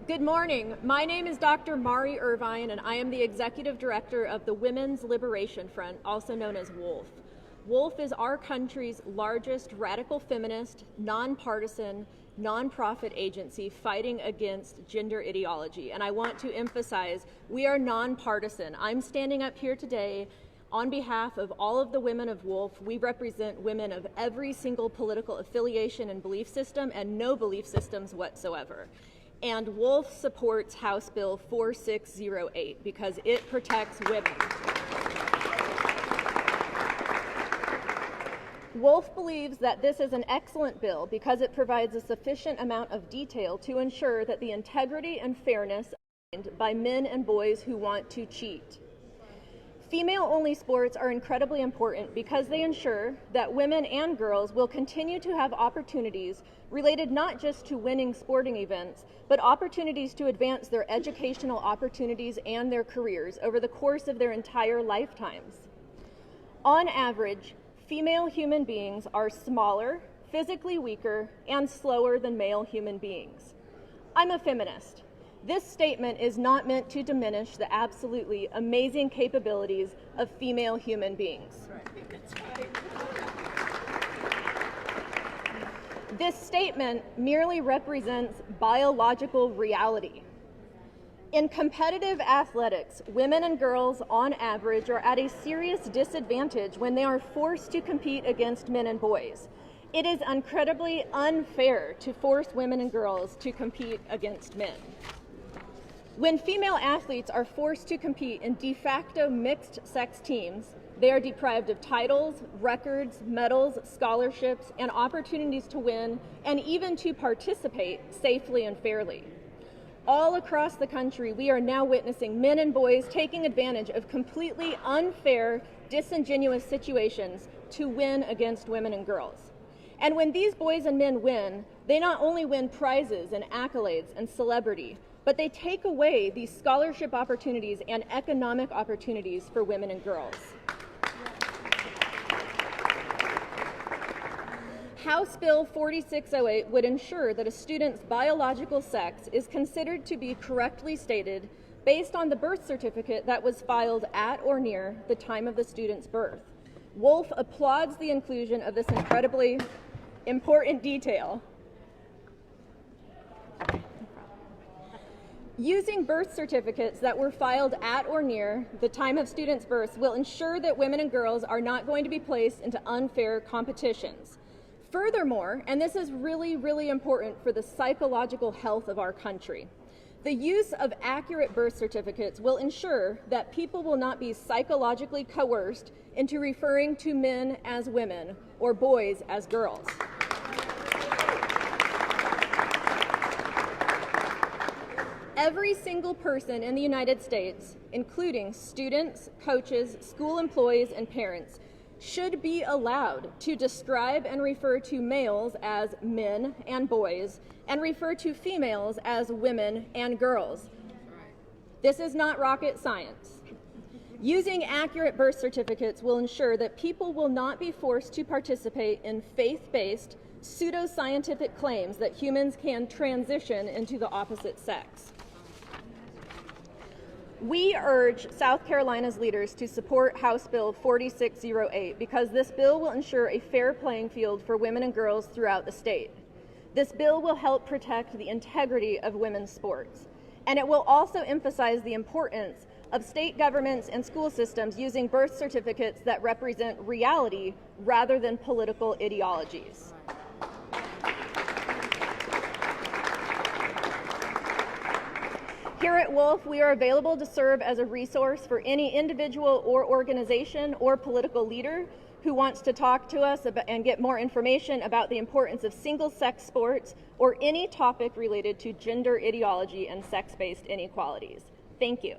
Good morning. My name is Dr. Mahri Irvine, and I am the Executive Director of the Women's Liberation Front, also known as WoLF. WoLF is our country's largest radical feminist, nonpartisan, nonprofit agency fighting against gender ideology. And I want to emphasize, we are nonpartisan. I'm standing up here today on behalf of all of the women of WoLF. We represent women of every single political affiliation and belief system and no belief systems whatsoever. And WoLF supports House Bill 4608 because it protects women. WoLF believes that this is an excellent bill because it provides a sufficient amount of detail to ensure that the integrity and fairness are maintained by men and boys who want to cheat. Female-only sports are incredibly important because they ensure that women and girls will continue to have opportunities related not just to winning sporting events, but opportunities to advance their educational opportunities and their careers over the course of their entire lifetimes. On average, female human beings are smaller, physically weaker, and slower than male human beings. I'm a feminist. This statement is not meant to diminish the absolutely amazing capabilities of female human beings. This statement merely represents biological reality. In competitive athletics, women and girls on average are at a serious disadvantage when they are forced to compete against men and boys. It is incredibly unfair to force women and girls to compete against men. When female athletes are forced to compete in de facto mixed-sex teams, they are deprived of titles, records, medals, scholarships, and opportunities to win and even to participate safely and fairly. All across the country, we are now witnessing men and boys taking advantage of completely unfair, disingenuous situations to win against women and girls. And when these boys and men win, they not only win prizes and accolades and celebrity, but they take away these scholarship opportunities and economic opportunities for women and girls. House Bill 4608 would ensure that a student's biological sex is considered to be correctly stated based on the birth certificate that was filed at or near the time of the student's birth. WoLF applauds the inclusion of this incredibly important detail. Using birth certificates that were filed at or near the time of students' births will ensure that women and girls are not going to be placed into unfair competitions. Furthermore, and this is really, really important for the psychological health of our country, the use of accurate birth certificates will ensure that people will not be psychologically coerced into referring to men as women or boys as girls. Every single person in the United States, including students, coaches, school employees, and parents, should be allowed to describe and refer to males as men and boys, and refer to females as women and girls. This is not rocket science. Using accurate birth certificates will ensure that people will not be forced to participate in faith-based, pseudoscientific claims that humans can transition into the opposite sex. We urge South Carolina's leaders to support House Bill 4608 because this bill will ensure a fair playing field for women and girls throughout the state. This bill will help protect the integrity of women's sports, and it will also emphasize the importance of state governments and school systems using birth certificates that represent reality rather than political ideologies. Here at WoLF, we are available to serve as a resource for any individual or organization or political leader who wants to talk to us about, and get more information about the importance of single-sex sports or any topic related to gender ideology and sex-based inequalities. Thank you.